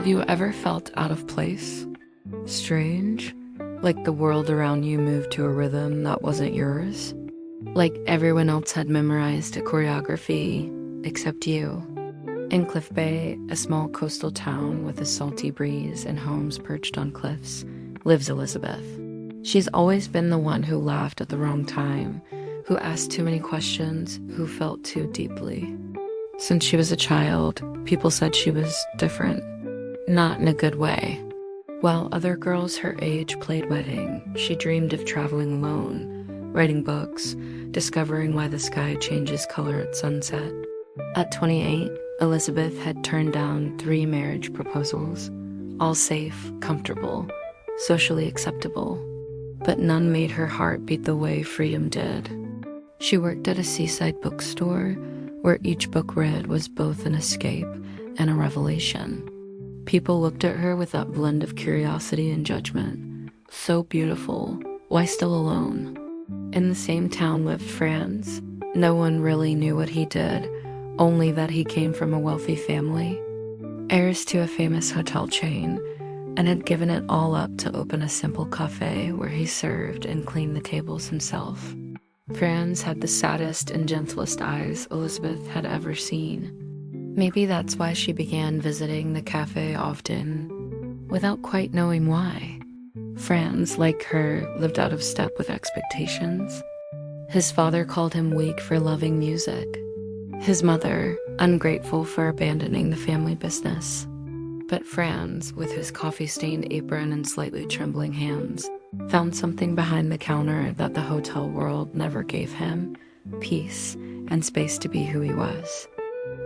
Have you ever felt out of place? Strange? Like the world around you moved to a rhythm that wasn't yours? Like everyone else had memorized a choreography except you? In Cliff Bay, a small coastal town with a salty breeze and homes perched on cliffs, lives Elizabeth. She's always been the one who laughed at the wrong time, who asked too many questions, who felt too deeply. Since she was a child, people said she was different. Not in a good way. While other girls her age played wedding, she dreamed of traveling alone, writing books, discovering why the sky changes color at sunset. At 28, Elizabeth had turned down 3 marriage proposals, all safe, comfortable, socially acceptable, but none made her heart beat the way freedom did. She worked at a seaside bookstore where each book read was both an escape and a revelation. People looked at her with that blend of curiosity and judgment. So beautiful, why still alone? In the same town lived Franz. No one really knew what he did, only that he came from a wealthy family, heirs to a famous hotel chain, and had given it all up to open a simple cafe where he served and cleaned the tables himself. Franz had the saddest and gentlest eyes Elizabeth had ever seen. Maybe that's why she began visiting the cafe often, without quite knowing why. Franz, like her, lived out of step with expectations. His father called him weak for loving music. His mother, ungrateful for abandoning the family business. But Franz, with his coffee-stained apron and slightly trembling hands, found something behind the counter that the hotel world never gave him: peace and space to be who he was.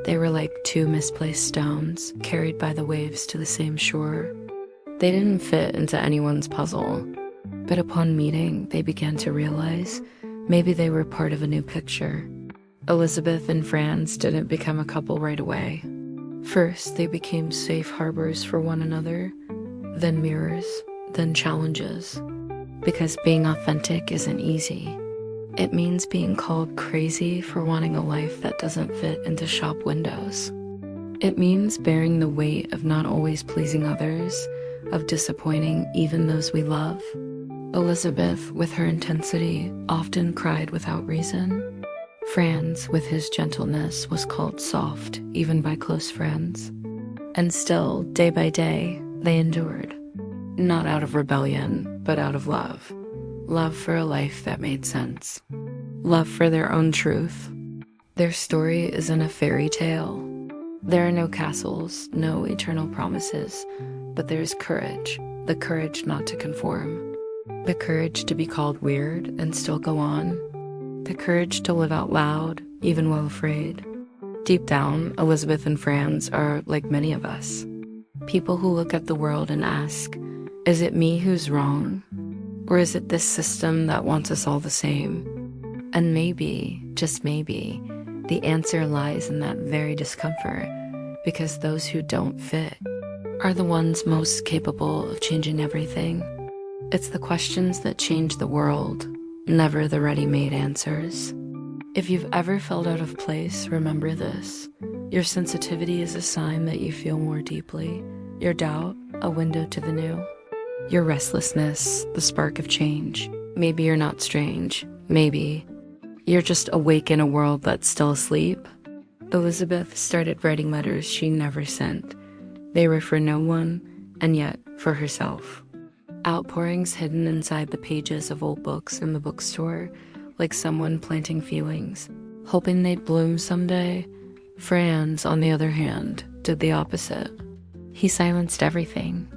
They were like 2 misplaced stones carried by the waves to the same shore. They didn't fit into anyone's puzzle, but upon meeting, they began to realize maybe they were part of a new picture. Elizabeth and Franz didn't become a couple right away. First, they became safe harbors for one another, then mirrors, then challenges. Because being authentic isn't easy. It means being called crazy for wanting a life that doesn't fit into shop windows. It means bearing the weight of not always pleasing others, of disappointing even those we love. Elizabeth, with her intensity, often cried without reason. Franz, with his gentleness, was called soft, even by close friends. And still, day by day, they endured. Not out of rebellion, but out of love. Love for a life that made sense. Love for their own truth. Their story isn't a fairy tale. There are no castles, no eternal promises, but there's courage. The courage not to conform. The courage to be called weird and still go on. The courage to live out loud, even while afraid. Deep down, Elizabeth and Franz are like many of us. People who look at the world and ask, is it me who's wrong? Or is it this system that wants us all the same? And maybe, just maybe, the answer lies in that very discomfort, because those who don't fit are the ones most capable of changing everything. It's the questions that change the world, never the ready-made answers. If you've ever felt out of place, remember this. Your sensitivity is a sign that you feel more deeply. Your doubt, a window to the new. Your restlessness, the spark of change. Maybe you're not strange. Maybe you're just awake in a world that's still asleep. Elizabeth started writing letters she never sent. They were for no one, and yet for herself. Outpourings hidden inside the pages of old books in the bookstore, like someone planting feelings, hoping they'd bloom someday. Franz, on the other hand, did the opposite. He silenced everything.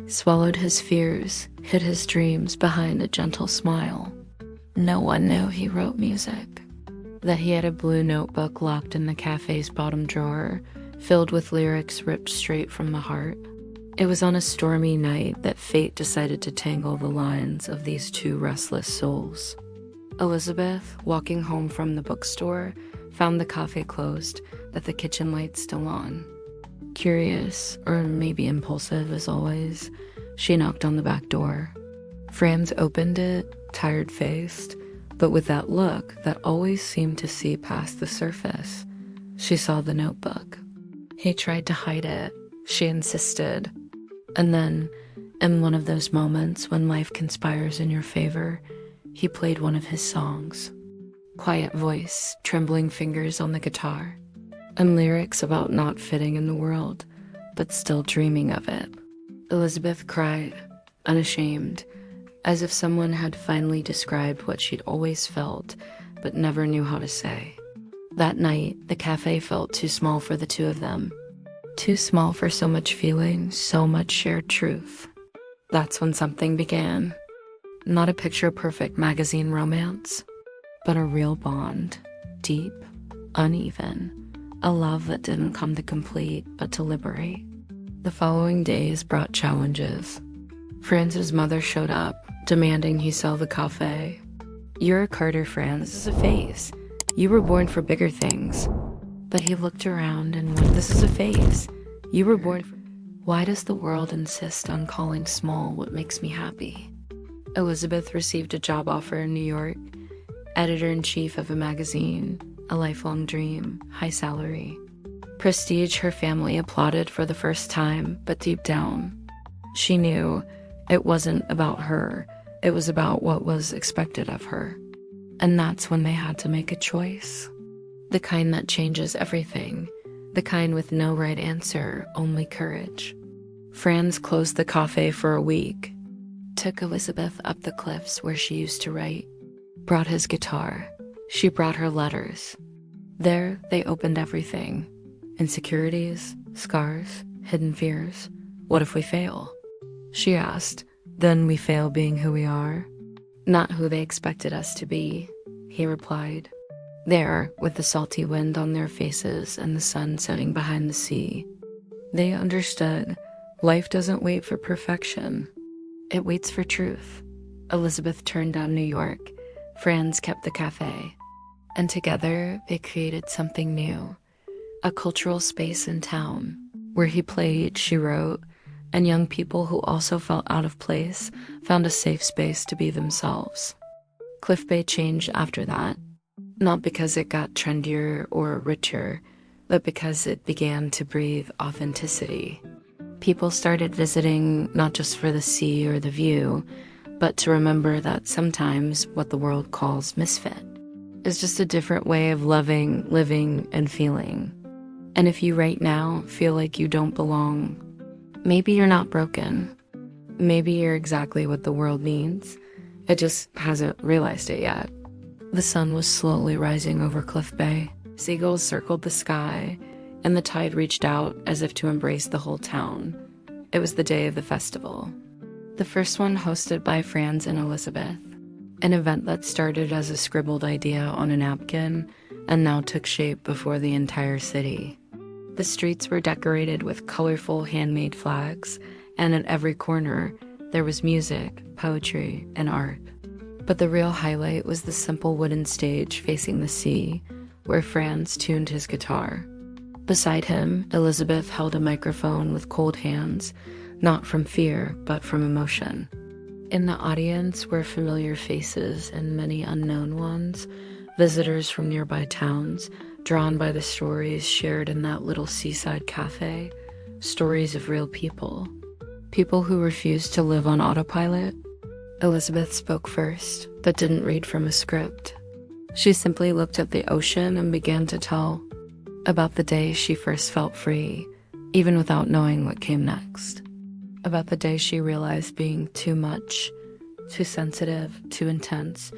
Swallowed his fears, hid his dreams behind a gentle smile. No one knew he wrote music. That he had a blue notebook locked in the cafe's bottom drawer, filled with lyrics ripped straight from the heart. It was on a stormy night that fate decided to tangle the lines of these 2 restless souls. Elizabeth, walking home from the bookstore, found the cafe closed, but the kitchen lights still on. Curious, or maybe impulsive as always, she knocked on the back door. Franz opened it, tired-faced, but with that look that always seemed to see past the surface. She saw the notebook. He tried to hide it, she insisted. And then, in one of those moments when life conspires in your favor, he played one of his songs. Quiet voice, trembling fingers on the guitar, and lyrics about not fitting in the world, but still dreaming of it. Elizabeth cried, unashamed, as if someone had finally described what she'd always felt, but never knew how to say. That night, the cafe felt too small for the two of them. Too small for so much feeling, so much shared truth. That's when something began. Not a picture-perfect magazine romance, but a real bond. Deep, uneven. A love that didn't come to complete, but to liberate. The following days brought challenges. Franz's mother showed up, demanding he sell the cafe. "You're a Carter, Franz. This is a phase. You were born for bigger things." But he looked around and went, "This is a phase. You were born for..." Why does the world insist on calling small what makes me happy? Elizabeth received a job offer in New York, editor-in-chief of a magazine, a lifelong dream, high salary. Prestige her family applauded for the first time, but deep down, she knew it wasn't about her, it was about what was expected of her. And that's when they had to make a choice. The kind that changes everything. The kind with no right answer, only courage. Franz closed the cafe for a week, took Elizabeth up the cliffs where she used to write, brought his guitar. She brought her letters. There, they opened everything. Insecurities, scars, hidden fears. What if we fail? She asked. Then we fail being who we are? Not who they expected us to be, he replied. There, with the salty wind on their faces and the sun setting behind the sea, they understood life doesn't wait for perfection. It waits for truth. Elizabeth turned down New York. Franz kept the cafe. And together, they created something new. A cultural space in town, where he played, she wrote, and young people who also felt out of place found a safe space to be themselves. Cliff Bay changed after that, not because it got trendier or richer, but because it began to breathe authenticity. People started visiting not just for the sea or the view, but to remember that sometimes what the world calls misfit is just a different way of loving, living, and feeling. And if you right now feel like you don't belong, maybe you're not broken. Maybe you're exactly what the world needs. It just hasn't realized it yet. The sun was slowly rising over Cliff Bay. Seagulls circled the sky, and the tide reached out as if to embrace the whole town. It was the day of the festival. The first one hosted by Franz and Elizabeth. An event that started as a scribbled idea on a napkin and now took shape before the entire city. The streets were decorated with colorful handmade flags, and at every corner, there was music, poetry, and art. But the real highlight was the simple wooden stage facing the sea, where Franz tuned his guitar. Beside him, Elizabeth held a microphone with cold hands, not from fear, but from emotion. In the audience were familiar faces and many unknown ones, visitors from nearby towns, drawn by the stories shared in that little seaside cafe, stories of real people. People who refused to live on autopilot. Elizabeth spoke first, but didn't read from a script. She simply looked at the ocean and began to tell about the day she first felt free, even without knowing what came next. About the day she realized being too much, too sensitive, too intense,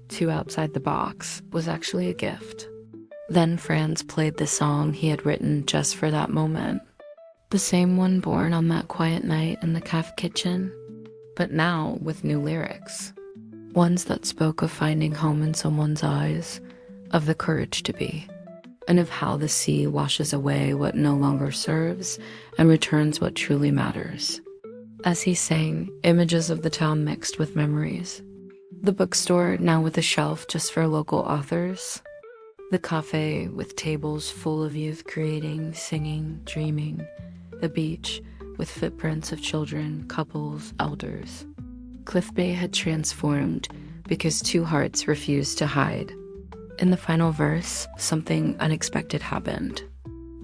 too outside the box was actually a gift. Then Franz played the song he had written just for that moment. The same one born on that quiet night in the cafe kitchen, but now with new lyrics. Ones that spoke of finding home in someone's eyes, of the courage to be, and of how the sea washes away what no longer serves and returns what truly matters. As he sang, images of the town mixed with memories. The bookstore now with a shelf just for local authors. The cafe with tables full of youth creating, singing, dreaming. The beach with footprints of children, couples, elders. Cliff Bay had transformed because two hearts refused to hide. In the final verse, something unexpected happened.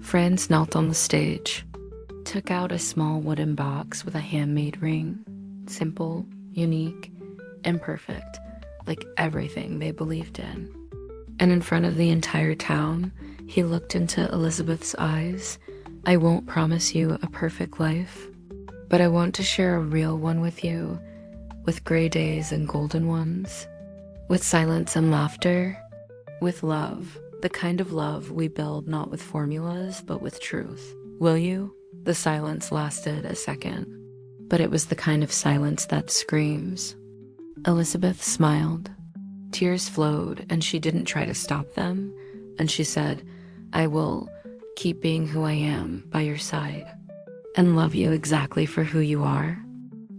Franz knelt on the stage. took out a small wooden box with a handmade ring. Simple, unique, imperfect, like everything they believed in. And in front of the entire town, he looked into Elizabeth's eyes. I won't promise you a perfect life, but I want to share a real one with you, with gray days and golden ones, with silence and laughter, with love, the kind of love we build not with formulas, but with truth. Will you? The silence lasted a second, but it was the kind of silence that screams. Elizabeth smiled. Tears flowed, and she didn't try to stop them, and she said, I will keep being who I am by your side, and love you exactly for who you are.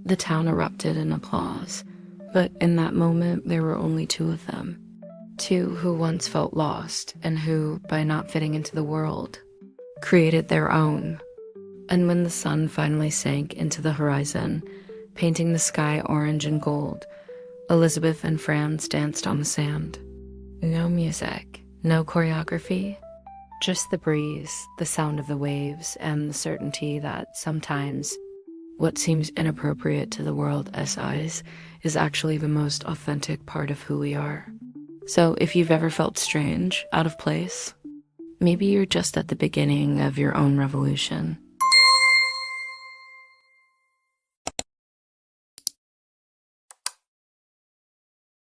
The town erupted in applause, but in that moment there were only two of them. Two who once felt lost, and who, by not fitting into the world, created their own. And when the sun finally sank into the horizon, painting the sky orange and gold, Elizabeth and Franz danced on the sand. No music, no choreography, just the breeze, the sound of the waves, and the certainty that sometimes what seems inappropriate to the world as eyes is actually the most authentic part of who we are. So if you've ever felt strange, out of place, maybe you're just at the beginning of your own revolution.